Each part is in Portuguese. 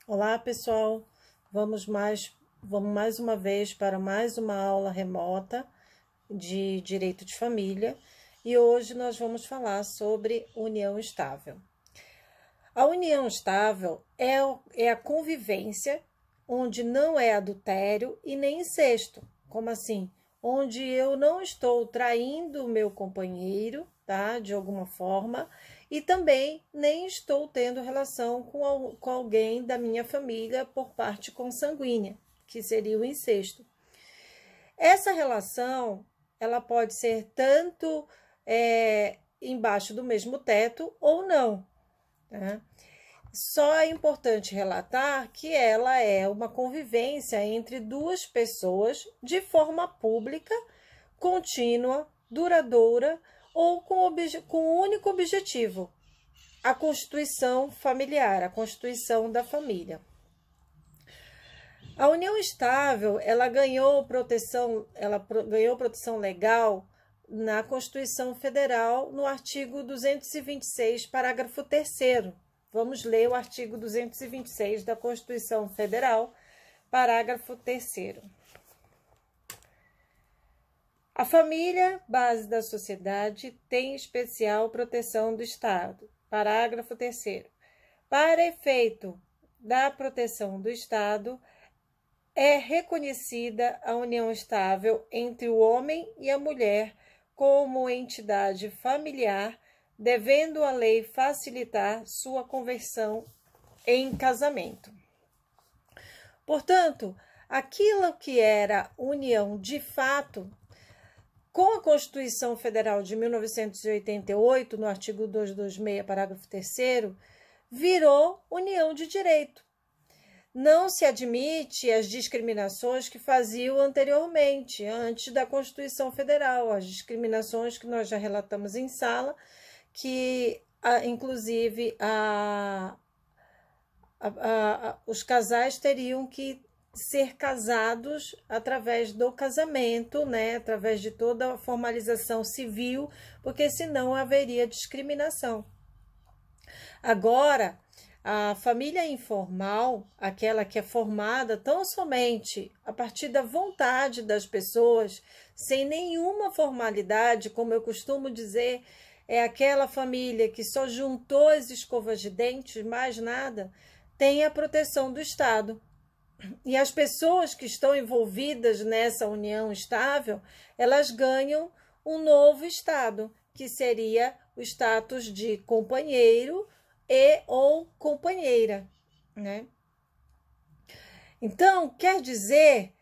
Olá, pessoal. Vamos mais uma vez para mais uma aula remota de direito de família e hoje nós vamos falar sobre união estável. A união estável é a convivência onde não é adultério e nem incesto. Como assim? Onde eu não estou traindo o meu companheiro, tá? De alguma forma, e também nem estou tendo relação com alguém da minha família por parte consanguínea, que seria o incesto. Essa relação, ela pode ser tanto embaixo do mesmo teto ou não, tá? Só é importante relatar que ela é uma convivência entre duas pessoas de forma pública, contínua, duradoura ou com um único objetivo: a constituição familiar, a constituição da família. A união estável, ela ganhou proteção legal na Constituição Federal, no artigo 226, parágrafo 3º. Vamos ler o artigo 226 da Constituição Federal, parágrafo 3º. A família, base da sociedade, tem especial proteção do Estado. Parágrafo 3º. Para efeito da proteção do Estado, é reconhecida a união estável entre o homem e a mulher como entidade familiar, devendo a lei facilitar sua conversão em casamento. Portanto, aquilo que era união de fato, com a Constituição Federal de 1988, no artigo 226, parágrafo 3º, virou união de direito. Não se admite as discriminações que faziam anteriormente, antes da Constituição Federal, as discriminações que nós já relatamos em sala, que inclusive os casais teriam que ser casados através do casamento, né, através de toda a formalização civil, porque senão haveria discriminação. Agora, a família informal, aquela que é formada tão somente a partir da vontade das pessoas, sem nenhuma formalidade, como eu costumo dizer, é aquela família que só juntou as escovas de dentes, mais nada, tem a proteção do Estado. E as pessoas que estão envolvidas nessa união estável, elas ganham um novo estado, que seria o status de companheiro e ou companheira, né? Então, quer dizer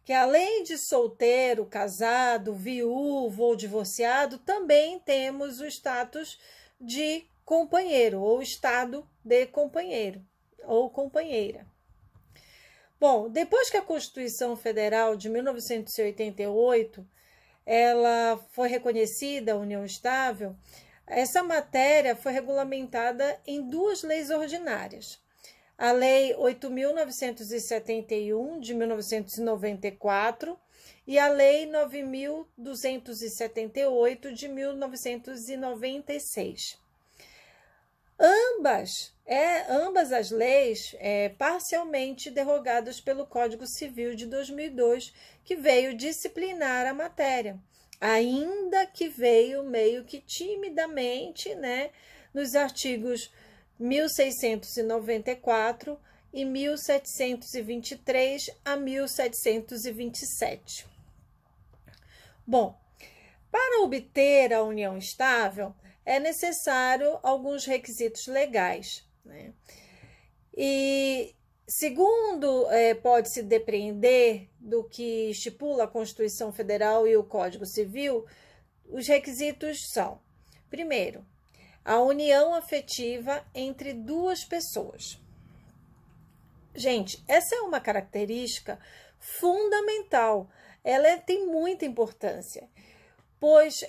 que além de solteiro, casado, viúvo ou divorciado, também temos o status de companheiro ou estado de companheiro ou companheira. Bom, depois que a Constituição Federal de 1988 ela foi reconhecida a união estável, essa matéria foi regulamentada em duas leis ordinárias. A Lei 8.971, de 1994, e a Lei 9.278, de 1996. Ambas as leis parcialmente derrogadas pelo Código Civil de 2002, que veio disciplinar a matéria, ainda que veio meio que timidamente, né, nos artigos 1694 e 1723 a 1727. Bom, para obter a união estável, é necessário alguns requisitos legais, né? E, segundo pode-se depreender do que estipula a Constituição Federal e o Código Civil, os requisitos são: primeiro, a união afetiva entre duas pessoas. Gente, essa é uma característica fundamental, ela tem muita importância, pois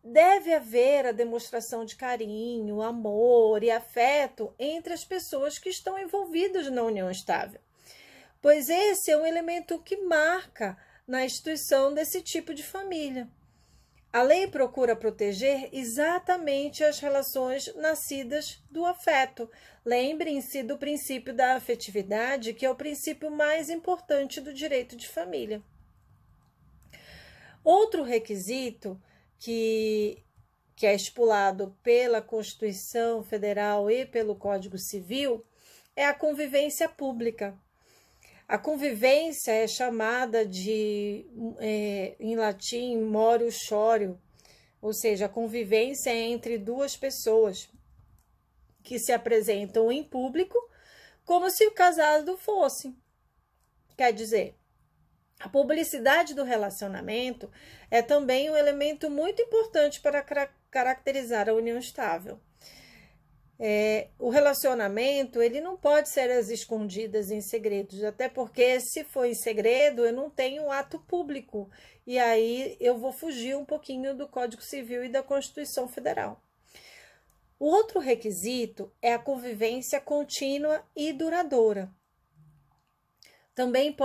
deve haver a demonstração de carinho, amor e afeto entre as pessoas que estão envolvidas na união estável, pois esse é um elemento que marca na instituição desse tipo de família. A lei procura proteger exatamente as relações nascidas do afeto. Lembrem-se do princípio da afetividade, que é o princípio mais importante do direito de família. Outro requisito que é estipulado pela Constituição Federal e pelo Código Civil é a convivência pública. A convivência é chamada em latim, morius shorio, ou seja, a convivência é entre duas pessoas que se apresentam em público como se o casado fosse. Quer dizer, a publicidade do relacionamento é também um elemento muito importante para caracterizar a união estável. O relacionamento, ele não pode ser às escondidas em segredos, até porque se for em segredo, eu não tenho ato público, e aí eu vou fugir um pouquinho do Código Civil e da Constituição Federal. O outro requisito é a convivência contínua e duradoura. Também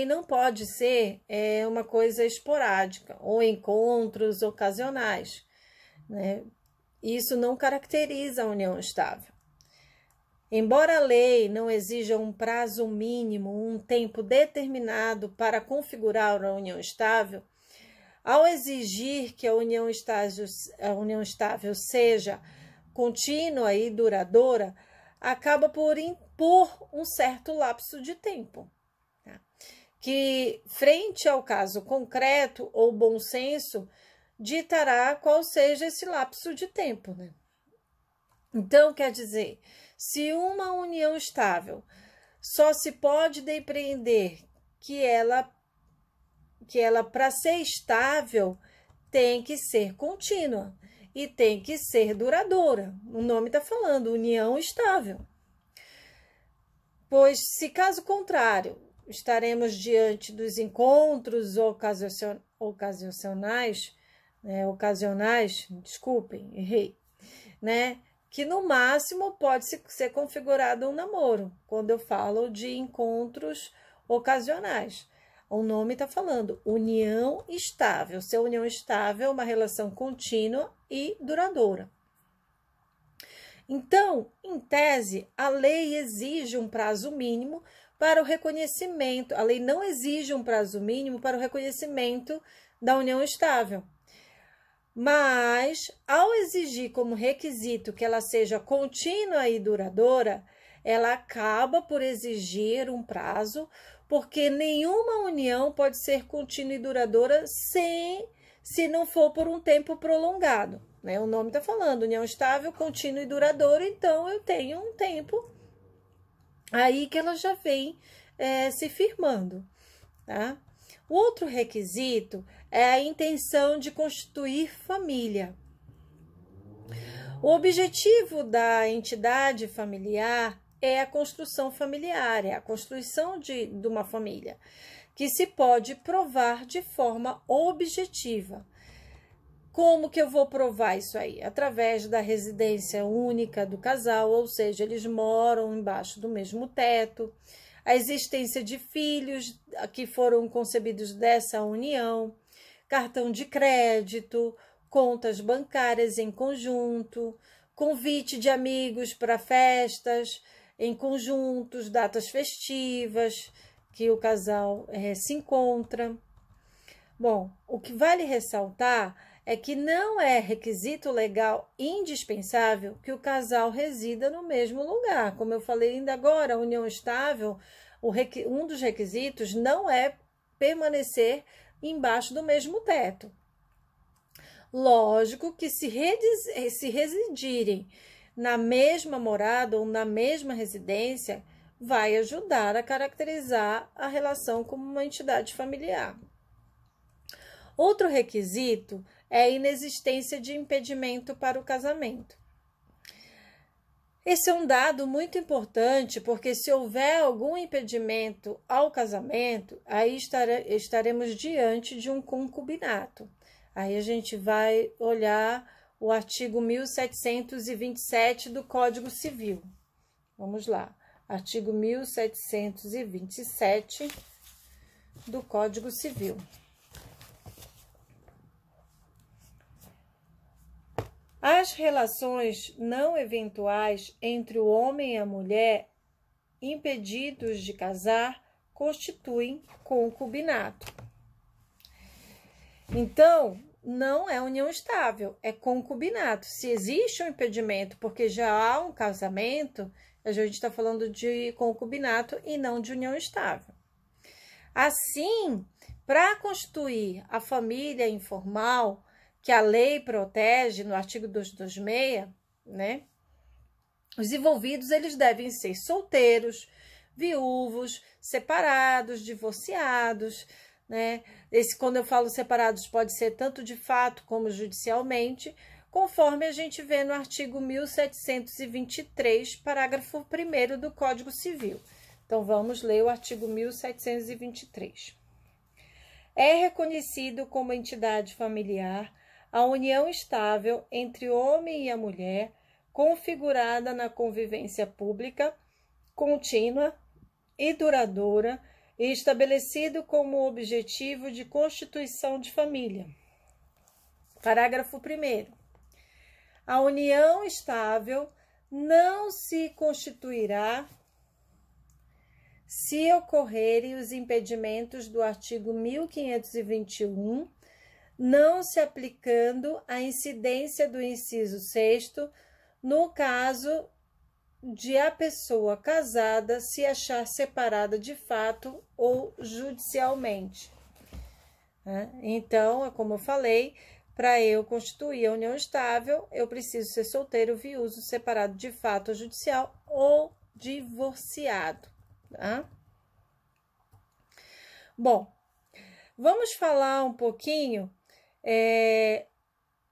não pode ser uma coisa esporádica, ou encontros ocasionais, né? Isso não caracteriza a união estável. Embora a lei não exija um prazo mínimo, um tempo determinado para configurar a união estável, ao exigir que a união estável seja contínua e duradoura, acaba por impor um certo lapso de tempo, tá? Que, frente ao caso concreto ou bom senso, ditará qual seja esse lapso de tempo, né? Então, quer dizer, se uma união estável só se pode depreender que ela para ser estável, tem que ser contínua e tem que ser duradoura. O nome está falando, união estável. Pois, se caso contrário, estaremos diante dos encontros ocasionais, desculpem, errei, né? Que no máximo pode ser configurado um namoro, quando eu falo de encontros ocasionais. O nome está falando união estável. Ser união estável é uma relação contínua e duradoura. Então, em tese, a lei exige um prazo mínimo para o reconhecimento. A lei não exige um prazo mínimo para o reconhecimento da união estável. Mas, ao exigir como requisito que ela seja contínua e duradoura, ela acaba por exigir um prazo, porque nenhuma união pode ser contínua e duradoura se não for por um tempo prolongado, né? O nome está falando, união estável, contínua e duradoura, então eu tenho um tempo aí que ela já vem se firmando, tá? O outro requisito é a intenção de constituir família. O objetivo da entidade familiar é a construção familiar, é a construção de uma família, que se pode provar de forma objetiva. Como que eu vou provar isso aí? Através da residência única do casal, ou seja, eles moram embaixo do mesmo teto, a existência de filhos que foram concebidos dessa união, cartão de crédito, contas bancárias em conjunto, convite de amigos para festas em conjuntos, datas festivas que o casal se encontra. Bom, o que vale ressaltar é que não é requisito legal indispensável que o casal resida no mesmo lugar. Como eu falei ainda agora, a união estável, um dos requisitos não é permanecer embaixo do mesmo teto. Lógico que se residirem na mesma morada ou na mesma residência, vai ajudar a caracterizar a relação como uma entidade familiar. Outro requisito é a inexistência de impedimento para o casamento. Esse é um dado muito importante, porque se houver algum impedimento ao casamento, aí estaremos diante de um concubinato. Aí a gente vai olhar o artigo 1727 do Código Civil. Vamos lá. Artigo 1727 do Código Civil. As relações não eventuais entre o homem e a mulher impedidos de casar constituem concubinato. Então, não é união estável, é concubinato. Se existe um impedimento porque já há um casamento, a gente está falando de concubinato e não de união estável. Assim, para constituir a família informal, que a lei protege no artigo 226, né? Os envolvidos, eles devem ser solteiros, viúvos, separados, divorciados, né? Quando eu falo separados, pode ser tanto de fato como judicialmente, conforme a gente vê no artigo 1723, parágrafo 1º do Código Civil. Então, vamos ler o artigo 1723. É reconhecido como entidade familiar a união estável entre o homem e a mulher, configurada na convivência pública, contínua e duradoura, e estabelecido como objetivo de constituição de família. Parágrafo 1º. A união estável não se constituirá se ocorrerem os impedimentos do artigo 1521, não se aplicando a incidência do inciso 6º no caso de a pessoa casada se achar separada de fato ou judicialmente. Então, como eu falei, para eu constituir a união estável, eu preciso ser solteiro, viúvo, separado de fato ou judicial ou divorciado. Tá? Bom, vamos falar um pouquinho.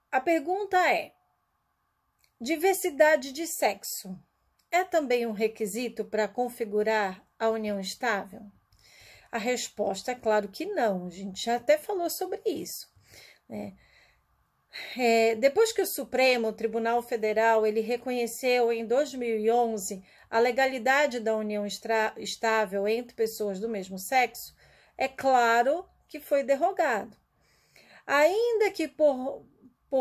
A pergunta é: diversidade de sexo é também um requisito para configurar a união estável? A resposta é claro que não, a gente já até falou sobre isso, né? Depois que o Supremo Tribunal Federal ele reconheceu em 2011 a legalidade da união estável entre pessoas do mesmo sexo, é claro que foi derrogado. Ainda que por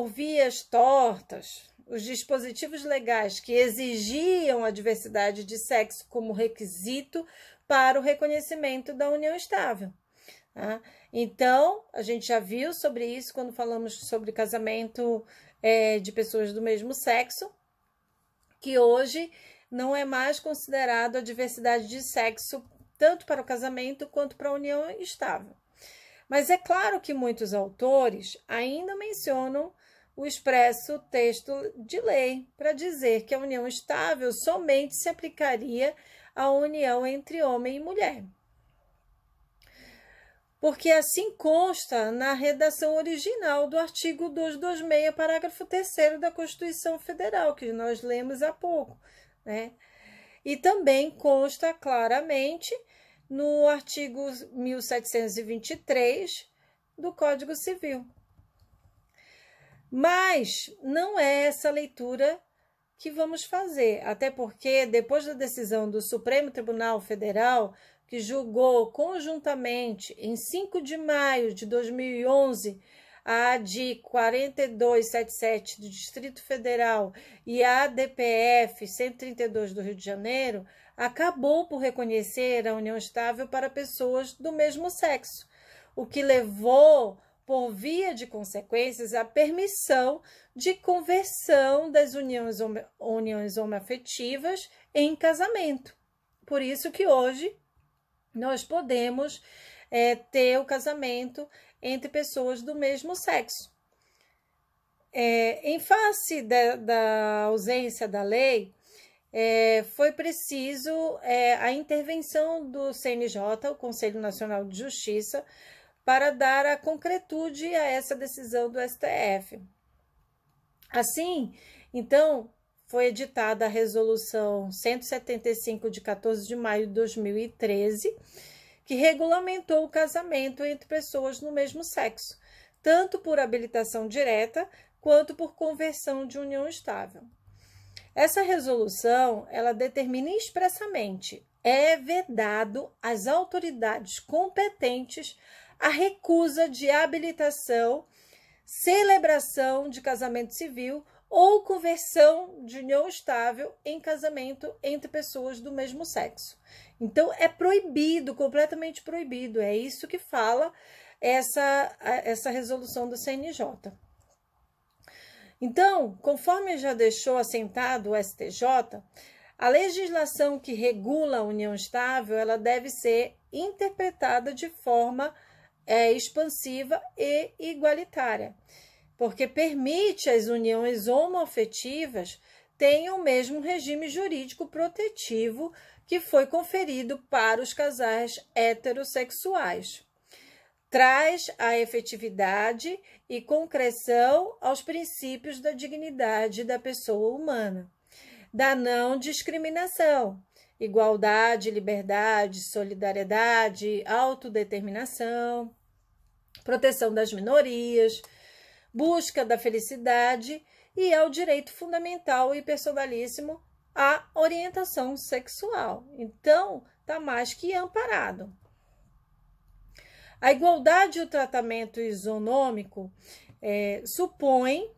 vias tortas, os dispositivos legais que exigiam a diversidade de sexo como requisito para o reconhecimento da união estável. Tá? Então, a gente já viu sobre isso quando falamos sobre casamento de pessoas do mesmo sexo, que hoje não é mais considerado a diversidade de sexo tanto para o casamento quanto para a união estável. Mas é claro que muitos autores ainda mencionam o expresso texto de lei para dizer que a união estável somente se aplicaria à união entre homem e mulher. Porque assim consta na redação original do artigo 226, parágrafo 3º da Constituição Federal, que nós lemos há pouco, né? E também consta claramente no artigo 1723 do Código Civil. Mas não é essa leitura que vamos fazer, até porque depois da decisão do Supremo Tribunal Federal, que julgou conjuntamente em 5 de maio de 2011 a ADI 4277 do Distrito Federal e a ADPF 132 do Rio de Janeiro, acabou por reconhecer a união estável para pessoas do mesmo sexo, o que levou, por via de consequências, a permissão de conversão das uniões homoafetivas em casamento. Por isso que hoje nós podemos ter o casamento entre pessoas do mesmo sexo. Em face da ausência da lei, foi preciso a intervenção do CNJ, o Conselho Nacional de Justiça, para dar a concretude a essa decisão do STF. Assim, então, foi editada a Resolução 175 de 14 de maio de 2013, que regulamentou o casamento entre pessoas no mesmo sexo, tanto por habilitação direta quanto por conversão de união estável. Essa resolução, ela determina expressamente: é vedado às autoridades competentes a recusa de habilitação, celebração de casamento civil ou conversão de união estável em casamento entre pessoas do mesmo sexo. Então, é proibido, completamente proibido. É isso que fala essa resolução do CNJ. Então, conforme já deixou assentado o STJ, a legislação que regula a união estável, ela deve ser interpretada de forma expansiva e igualitária, porque permite as uniões homoafetivas tenham o mesmo regime jurídico protetivo que foi conferido para os casais heterossexuais. Traz a efetividade e concreção aos princípios da dignidade da pessoa humana, da não discriminação, igualdade, liberdade, solidariedade, autodeterminação, proteção das minorias, busca da felicidade e ao direito fundamental e personalíssimo à orientação sexual. Então, está mais que amparado. A igualdade e o tratamento isonômico supõe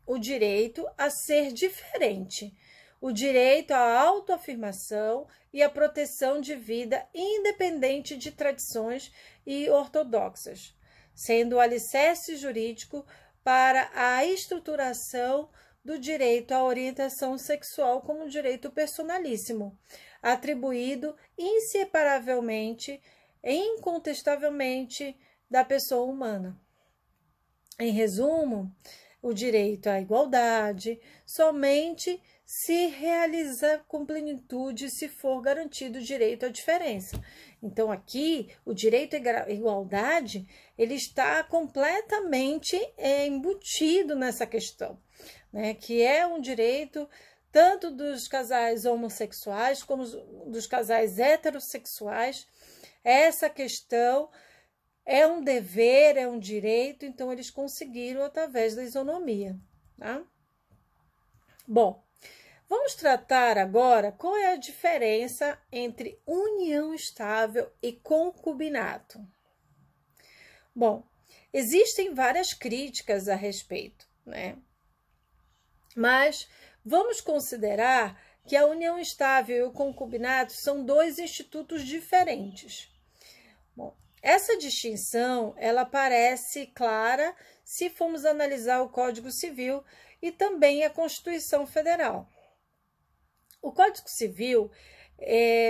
o direito a ser diferente, o direito à autoafirmação e à proteção de vida independente de tradições e ortodoxas, sendo o alicerce jurídico para a estruturação do direito à orientação sexual como direito personalíssimo, atribuído inseparavelmente, incontestavelmente, da pessoa humana. Em resumo, o direito à igualdade somente se realiza com plenitude se for garantido o direito à diferença. Então, aqui, o direito à igualdade, ele está completamente embutido nessa questão, né? Que é um direito tanto dos casais homossexuais como dos casais heterossexuais. Essa questão é um dever, é um direito, então eles conseguiram através da isonomia, tá? Bom, vamos tratar agora qual é a diferença entre união estável e concubinato. Bom, existem várias críticas a respeito, né? Mas vamos considerar que a união estável e o concubinato são dois institutos diferentes. Bom, essa distinção, ela parece clara se formos analisar o Código Civil e também a Constituição Federal. O Código Civil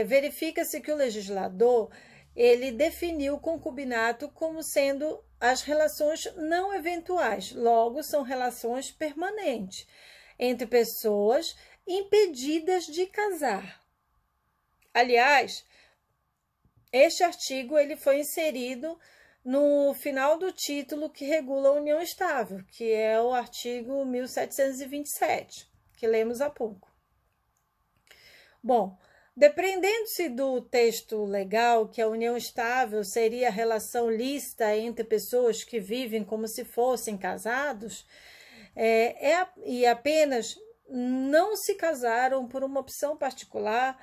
verifica-se que o legislador ele definiu o concubinato como sendo as relações não eventuais, logo são relações permanentes entre pessoas impedidas de casar. Aliás, este artigo ele foi inserido no final do título que regula a união estável, que é o artigo 1727, que lemos há pouco. Bom, dependendo-se do texto legal, que a união estável seria a relação lícita entre pessoas que vivem como se fossem casados, e apenas não se casaram por uma opção particular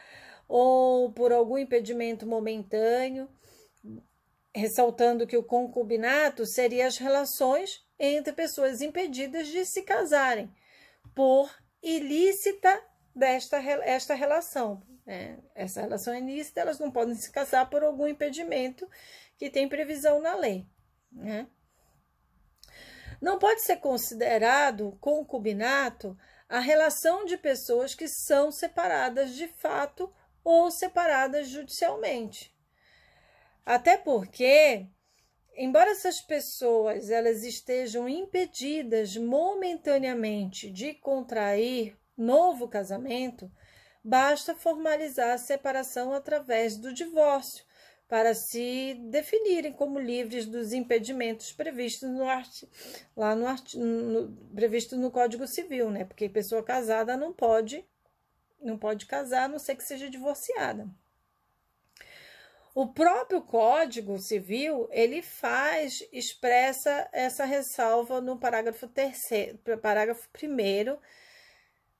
ou por algum impedimento momentâneo, ressaltando que o concubinato seria as relações entre pessoas impedidas de se casarem por ilícita esta relação. Essa relação é ilícita, elas não podem se casar por algum impedimento que tem previsão na lei, né? Não pode ser considerado concubinato a relação de pessoas que são separadas de fato ou separadas judicialmente. Até porque, embora essas pessoas elas estejam impedidas momentaneamente de contrair novo casamento, basta formalizar a separação através do divórcio, para se definirem como livres dos impedimentos previstos previsto no Código Civil, né? Porque pessoa casada não pode casar, a não ser que seja divorciada. O próprio Código Civil, ele expressa essa ressalva no parágrafo 1º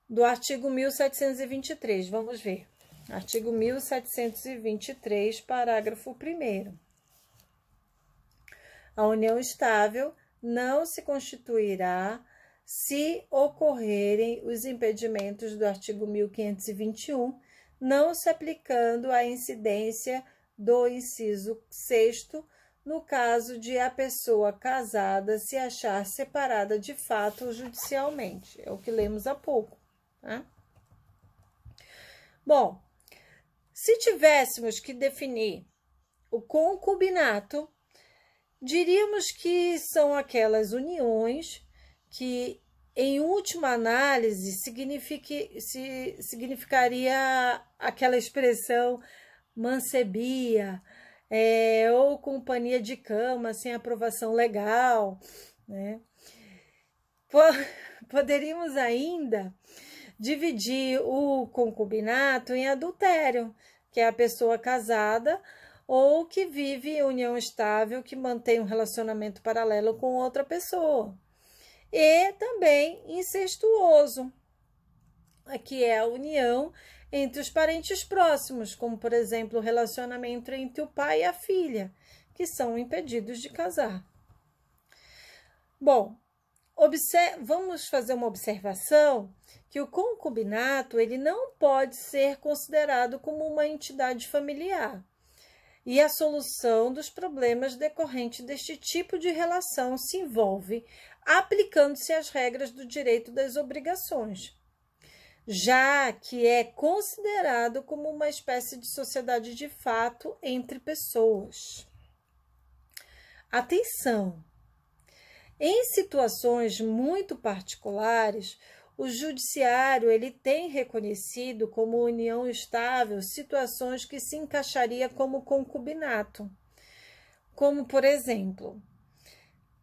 do artigo 1723. Vamos ver. Artigo 1723, parágrafo 1º. A união estável não se constituirá se ocorrerem os impedimentos do artigo 1521, não se aplicando a incidência do inciso 6º, no caso de a pessoa casada se achar separada de fato ou judicialmente. É o que lemos há pouco, tá? Bom, se tivéssemos que definir o concubinato, diríamos que são aquelas uniões que, em última análise, significaria aquela expressão mancebia, ou companhia de cama sem aprovação legal, né? Poderíamos ainda dividir o concubinato em adultério, que é a pessoa casada ou que vive em união estável, que mantém um relacionamento paralelo com outra pessoa. E também incestuoso, que é a união entre os parentes próximos, como, por exemplo, o relacionamento entre o pai e a filha, que são impedidos de casar. Bom, vamos fazer uma observação que o concubinato ele não pode ser considerado como uma entidade familiar. E a solução dos problemas decorrentes deste tipo de relação se envolve aplicando-se as regras do direito das obrigações, já que é considerado como uma espécie de sociedade de fato entre pessoas. Atenção! Em situações muito particulares, o judiciário ele tem reconhecido como união estável situações que se encaixaria como concubinato. Como, por exemplo,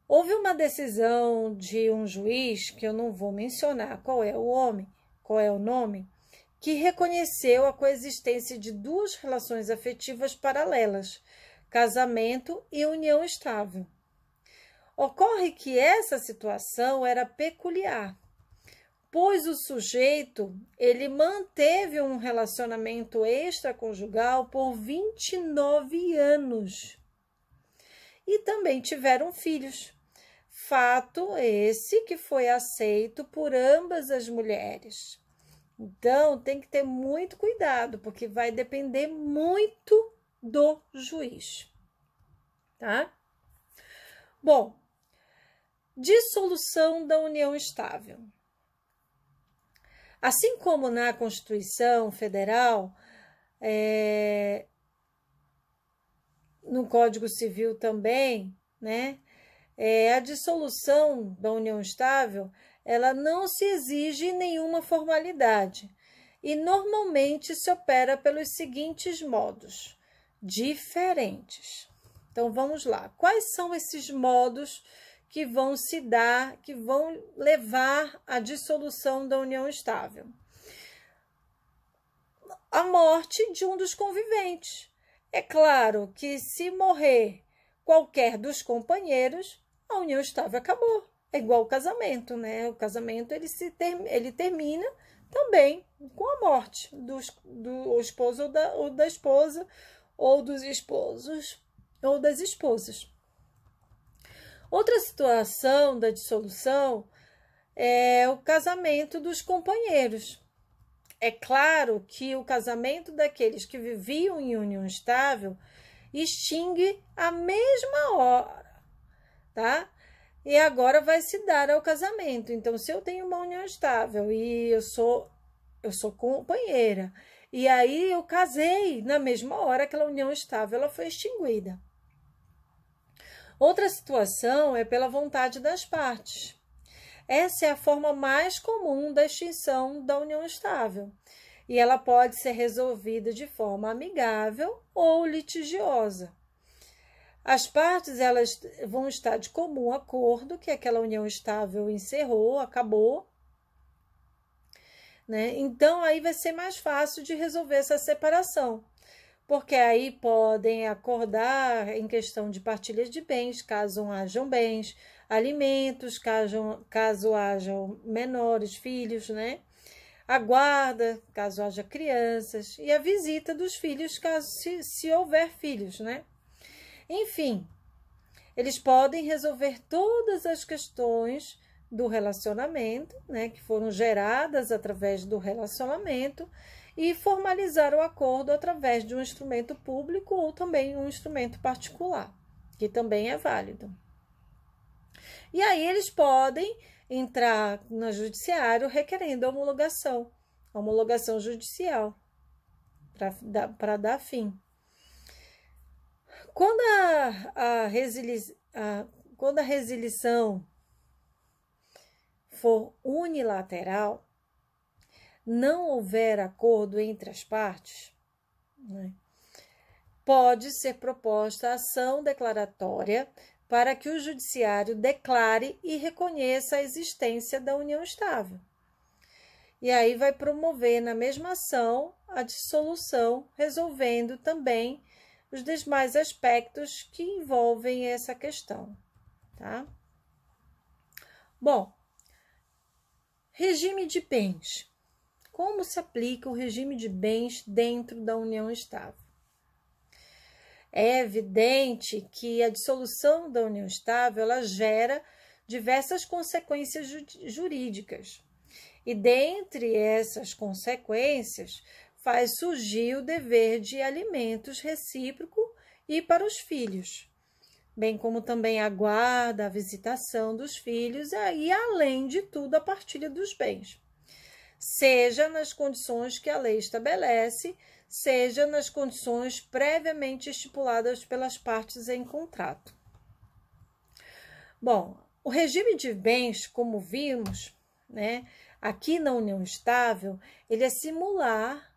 houve uma decisão de um juiz, que eu não vou mencionar qual é o nome, que reconheceu a coexistência de duas relações afetivas paralelas, casamento e união estável. Ocorre que essa situação era peculiar, pois o sujeito ele manteve um relacionamento extraconjugal por 29 anos e também tiveram filhos. Fato esse que foi aceito por ambas as mulheres. Então, tem que ter muito cuidado, porque vai depender muito do juiz, tá? Bom, dissolução da união estável. Assim como na Constituição Federal, no Código Civil também, né? A dissolução da união estável, ela não se exige nenhuma formalidade e normalmente se opera pelos seguintes modos, diferentes. Então, vamos lá. Quais são esses modos que vão se dar, que vão levar à dissolução da união estável? A morte de um dos conviventes. É claro que se morrer qualquer dos companheiros, a união estável acabou. É igual o casamento, né? O casamento ele termina também com a morte do esposo ou da esposa, ou dos esposos ou das esposas. Outra situação da dissolução é o casamento dos companheiros. É claro que o casamento daqueles que viviam em união estável extingue a mesma hora, tá? E agora vai se dar ao casamento. Então, se eu tenho uma união estável e eu sou companheira, e aí eu casei na mesma hora, aquela união estável ela foi extinguida. Outra situação é pela vontade das partes. Essa é a forma mais comum da extinção da união estável. E ela pode ser resolvida de forma amigável ou litigiosa. As partes elas vão estar de comum acordo que aquela união estável encerrou, acabou, né? Então, aí vai ser mais fácil de resolver essa separação, porque aí podem acordar em questão de partilha de bens, caso hajam bens, alimentos, caso hajam menores, filhos, né? A guarda, caso haja crianças, e a visita dos filhos, caso se houver filhos, né? Enfim, eles podem resolver todas as questões do relacionamento, né, que foram geradas através do relacionamento, e formalizar o acordo através de um instrumento público ou também um instrumento particular, que também é válido. E aí eles podem entrar no judiciário requerendo homologação judicial, para dar fim. Quando a resilição for unilateral, não houver acordo entre as partes, né, pode ser proposta a ação declaratória para que o judiciário declare e reconheça a existência da união estável. E aí vai promover na mesma ação a dissolução, resolvendo também os demais aspectos que envolvem essa questão, tá? Bom, regime de bens. Como se aplica o regime de bens dentro da união estável? É evidente que a dissolução da união estável ela gera diversas consequências jurídicas. E dentre essas consequências, faz surgir o dever de alimentos recíproco e para os filhos, bem como também a guarda, a visitação dos filhos e, além de tudo, a partilha dos bens, seja nas condições que a lei estabelece, seja nas condições previamente estipuladas pelas partes em contrato. Bom, o regime de bens, como vimos, né, aqui na união estável, ele é similar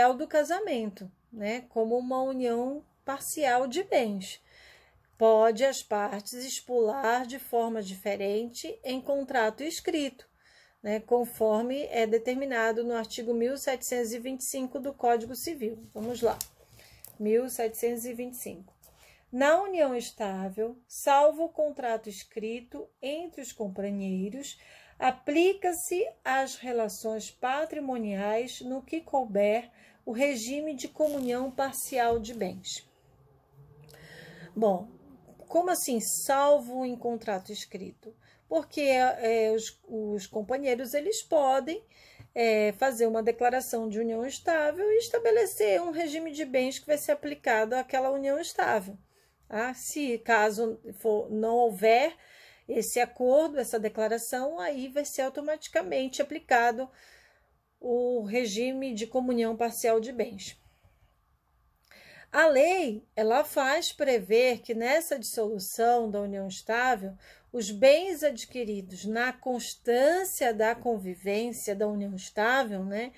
ao do casamento, né, como uma união parcial de bens. Pode as partes estipular de forma diferente em contrato escrito, né, conforme é determinado no artigo 1725 do Código Civil. Vamos lá, 1725. Na união estável, salvo o contrato escrito entre os companheiros, aplica-se às relações patrimoniais no que couber o regime de comunhão parcial de bens. Bom, como assim, salvo em contrato escrito? Porque os companheiros eles podem fazer uma declaração de união estável e estabelecer um regime de bens que vai ser aplicado àquela união estável. Tá? Se caso não houver esse acordo, essa declaração, aí vai ser automaticamente aplicado o regime de comunhão parcial de bens. A lei, ela faz prever que nessa dissolução da união estável, os bens adquiridos na constância da convivência da união estável, né,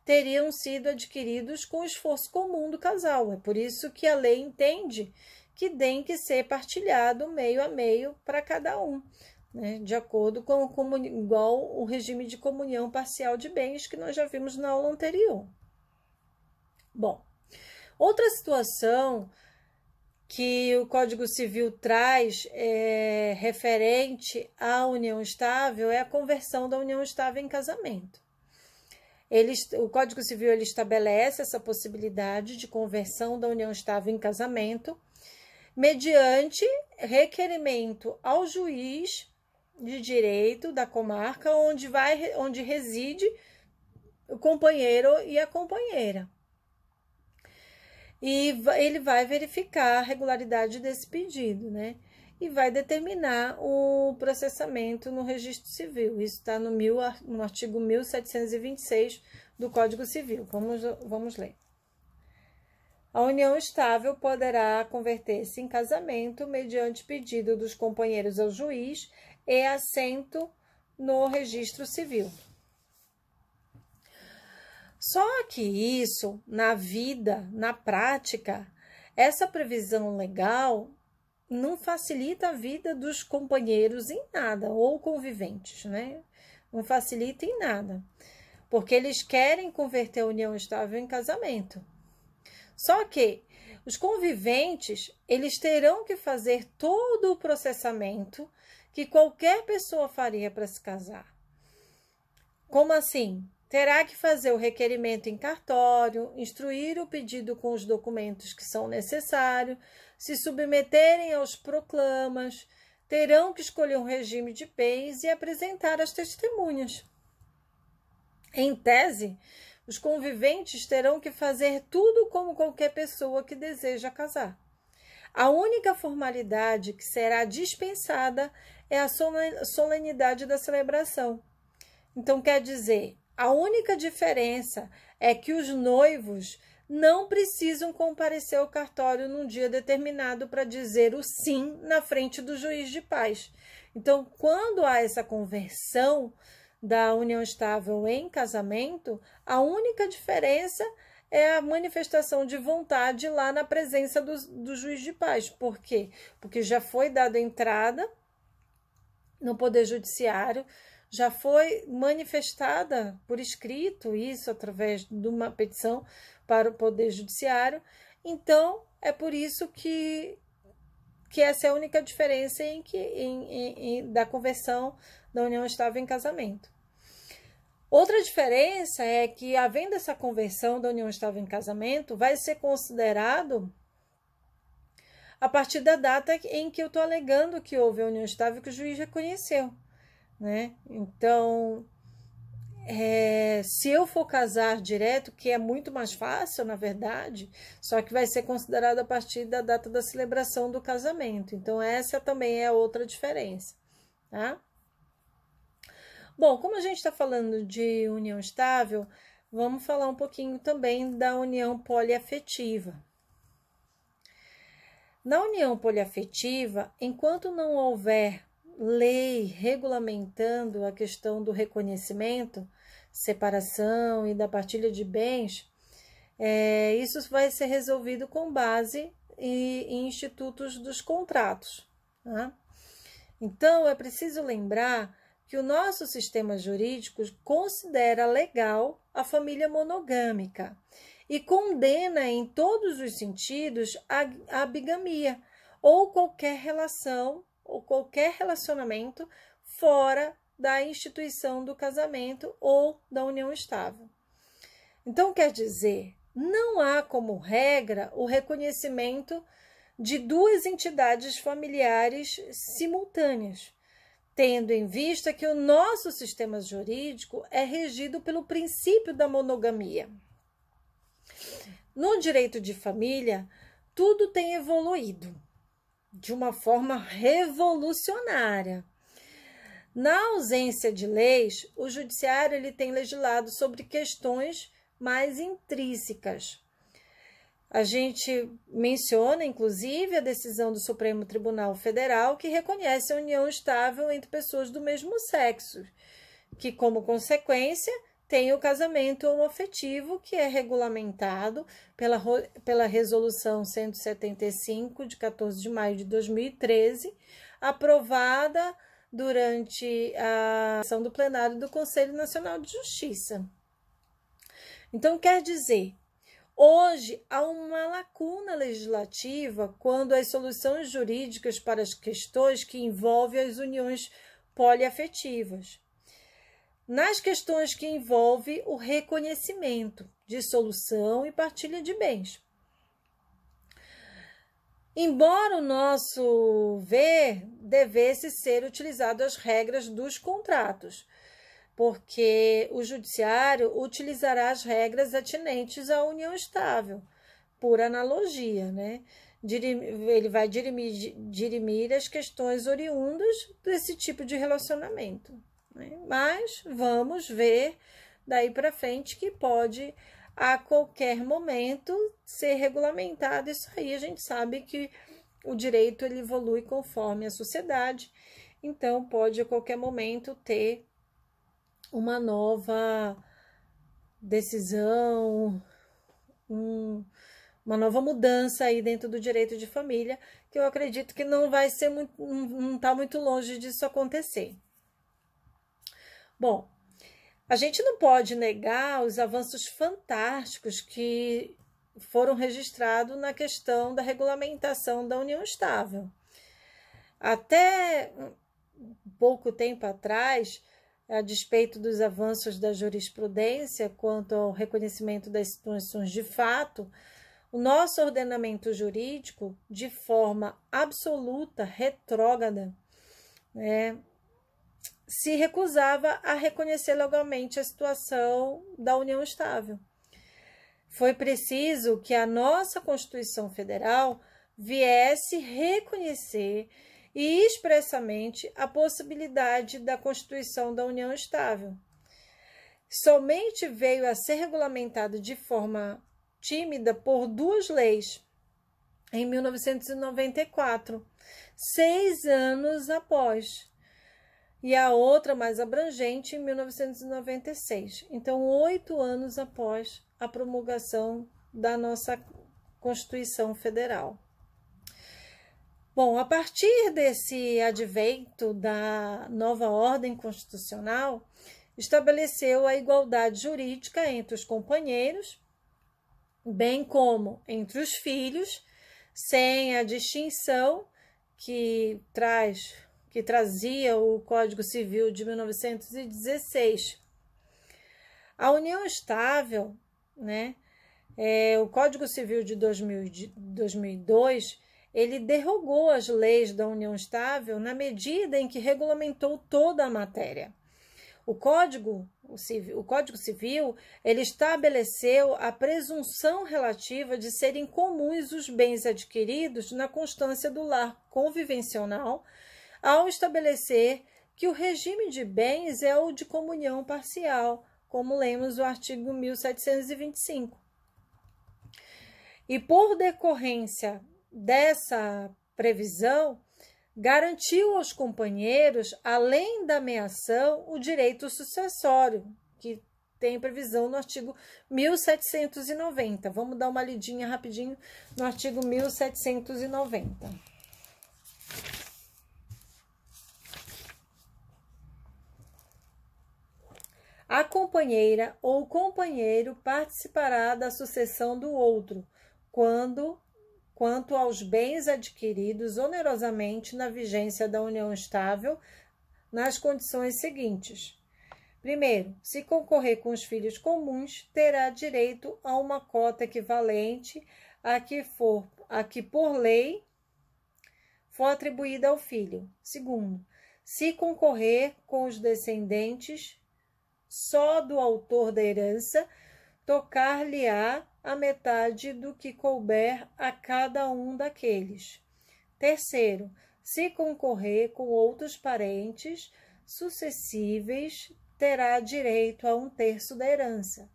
teriam sido adquiridos com o esforço comum do casal. É por isso que a lei entende que tem que ser partilhado meio a meio para cada um, né, de acordo com igual o regime de comunhão parcial de bens que nós já vimos na aula anterior. Bom, outra situação que o Código Civil traz referente à união estável é a conversão da união estável em casamento. O Código Civil ele estabelece essa possibilidade de conversão da união estável em casamento mediante requerimento ao juiz de direito da comarca onde reside o companheiro e a companheira. E ele vai verificar a regularidade desse pedido, né? E vai determinar o processamento no registro civil. Isso está no artigo 1726 do Código Civil. Vamos ler. A união estável poderá converter-se em casamento mediante pedido dos companheiros ao juiz e assento no registro civil. Só que isso, na vida, na prática, essa previsão legal não facilita a vida dos companheiros em nada, ou conviventes, né? Não facilita em nada, porque eles querem converter a união estável em casamento. Só que os conviventes, eles terão que fazer todo o processamento que qualquer pessoa faria para se casar. Como assim? Terá que fazer o requerimento em cartório, instruir o pedido com os documentos que são necessários, se submeterem aos proclamas, terão que escolher um regime de bens e apresentar as testemunhas. Em tese, os conviventes terão que fazer tudo como qualquer pessoa que deseja casar. A única formalidade que será dispensada é a solenidade da celebração. Então, quer dizer, a única diferença é que os noivos não precisam comparecer ao cartório num dia determinado para dizer o sim na frente do juiz de paz. Então, quando há essa conversão da união estável em casamento, a única diferença é a manifestação de vontade lá na presença do juiz de paz. Por quê? Porque já foi dada entrada no Poder Judiciário, já foi manifestada por escrito isso através de uma petição para o Poder Judiciário. Então, é por isso que essa é a única diferença da conversão da união estável em casamento. Outra diferença é que, havendo essa conversão da união estável em casamento, vai ser considerado a partir da data em que eu estou alegando que houve a união estável que o juiz reconheceu, né? Então, se eu for casar direto, que é muito mais fácil, na verdade, só que vai ser considerado a partir da data da celebração do casamento. Então, essa também é outra diferença, tá? Bom, como a gente está falando de união estável, vamos falar um pouquinho também da união poliafetiva. Na união poliafetiva, enquanto não houver lei regulamentando a questão do reconhecimento, separação e da partilha de bens, isso vai ser resolvido com base em institutos dos contratos, tá? Então, é preciso lembrar que o nosso sistema jurídico considera legal a família monogâmica e condena em todos os sentidos a bigamia ou qualquer relação ou qualquer relacionamento fora da instituição do casamento ou da união estável. Então, quer dizer, não há como regra o reconhecimento de duas entidades familiares simultâneas, tendo em vista que o nosso sistema jurídico é regido pelo princípio da monogamia. No direito de família, tudo tem evoluído de uma forma revolucionária. Na ausência de leis, o judiciário ele tem legislado sobre questões mais intrínsecas. A gente menciona, inclusive, a decisão do Supremo Tribunal Federal que reconhece a união estável entre pessoas do mesmo sexo, que, como consequência, tem o casamento homoafetivo, que é regulamentado pela Resolução 175, de 14 de maio de 2013, aprovada durante a sessão do plenário do Conselho Nacional de Justiça. Então, quer dizer, hoje há uma lacuna legislativa quando as soluções jurídicas para as questões que envolvem as uniões poliafetivas. Nas questões que envolvem o reconhecimento, dissolução e partilha de bens. Embora o nosso ver devesse ser utilizado as regras dos contratos, porque o judiciário utilizará as regras atinentes à união estável, por analogia, né? Ele vai dirimir as questões oriundas desse tipo de relacionamento, né? Mas vamos ver daí para frente que pode a qualquer momento ser regulamentado. Isso aí a gente sabe que o direito ele evolui conforme a sociedade, então pode a qualquer momento ter uma nova decisão, uma nova mudança aí dentro do direito de família, que eu acredito que não vai ser não está muito longe disso acontecer. Bom, a gente não pode negar os avanços fantásticos que foram registrados na questão da regulamentação da união estável. Até pouco tempo atrás, a despeito dos avanços da jurisprudência quanto ao reconhecimento das situações de fato, o nosso ordenamento jurídico, de forma absoluta, retrógrada, se recusava a reconhecer legalmente a situação da união estável. Foi preciso que a nossa Constituição Federal viesse reconhecer e expressamente a possibilidade da constituição da união estável. Somente veio a ser regulamentado de forma tímida por 2 leis, em 1994, 6 anos após, e a outra mais abrangente em 1996. Então, 8 anos após a promulgação da nossa Constituição Federal. Bom, a partir desse advento da nova ordem constitucional, estabeleceu a igualdade jurídica entre os companheiros, bem como entre os filhos, sem a distinção que trazia o Código Civil de 1916. A união estável, o Código Civil de 2002, ele derrogou as leis da união estável na medida em que regulamentou toda a matéria. O Código Civil, ele estabeleceu a presunção relativa de serem comuns os bens adquiridos na constância do lar convivencional, ao estabelecer que o regime de bens é o de comunhão parcial, como lemos no artigo 1725. E por decorrência dessa previsão, garantiu aos companheiros, além da meação, o direito sucessório, que tem previsão no artigo 1790. Vamos dar uma lidinha rapidinho no artigo 1790. A companheira ou companheiro participará da sucessão do outro, quanto aos bens adquiridos onerosamente na vigência da união estável, nas condições seguintes. Primeiro, se concorrer com os filhos comuns, terá direito a uma cota equivalente a que por lei for atribuída ao filho. Segundo, se concorrer com os descendentes só do autor da herança, tocar-lhe-á a metade do que couber a cada um daqueles. Terceiro, se concorrer com outros parentes sucessíveis, terá direito a 1/3 da herança.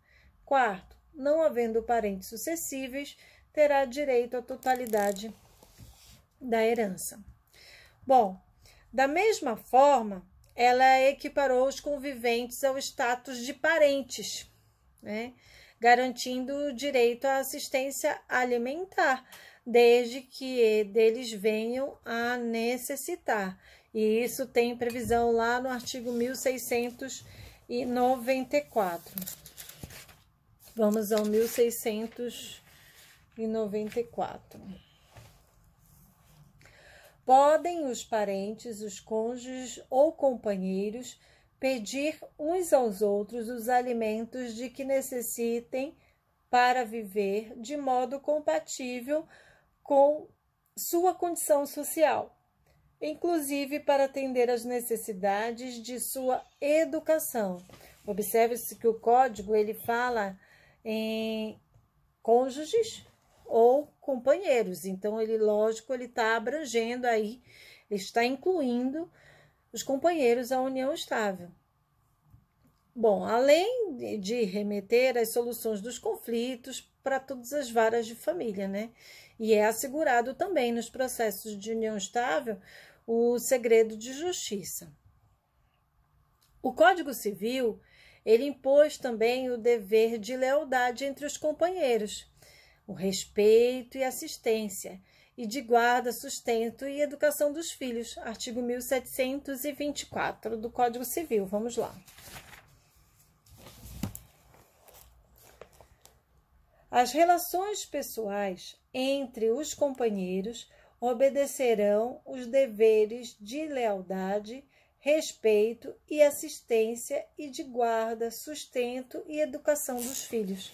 Quarto, não havendo parentes sucessíveis, terá direito à totalidade da herança. Bom, da mesma forma, ela equiparou os conviventes ao status de parentes, garantindo o direito à assistência alimentar, desde que deles venham a necessitar. E isso tem previsão lá no artigo 1694. Vamos ao 1694. Podem os parentes, os cônjuges ou companheiros pedir uns aos outros os alimentos de que necessitem para viver de modo compatível com sua condição social, inclusive para atender às necessidades de sua educação. Observe-se que o código ele fala em cônjuges ou companheiros, então ele está abrangendo aí, ele está incluindo os companheiros à união estável. Bom, além de remeter às soluções dos conflitos para todas as varas de família, E é assegurado também nos processos de união estável o segredo de justiça. O Código Civil, ele impôs também o dever de lealdade entre os companheiros, o respeito e assistência, e de guarda, sustento e educação dos filhos, artigo 1724 do Código Civil. Vamos lá. As relações pessoais entre os companheiros obedecerão os deveres de lealdade, respeito e assistência e de guarda, sustento e educação dos filhos.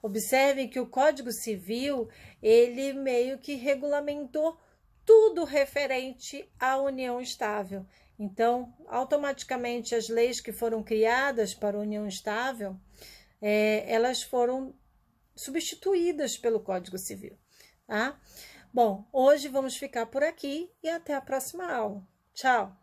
Observem que o Código Civil, ele meio que regulamentou tudo referente à união estável. Então, automaticamente, as leis que foram criadas para a união estável, elas foram substituídas pelo Código Civil, tá? Bom, hoje vamos ficar por aqui e até a próxima aula. Tchau!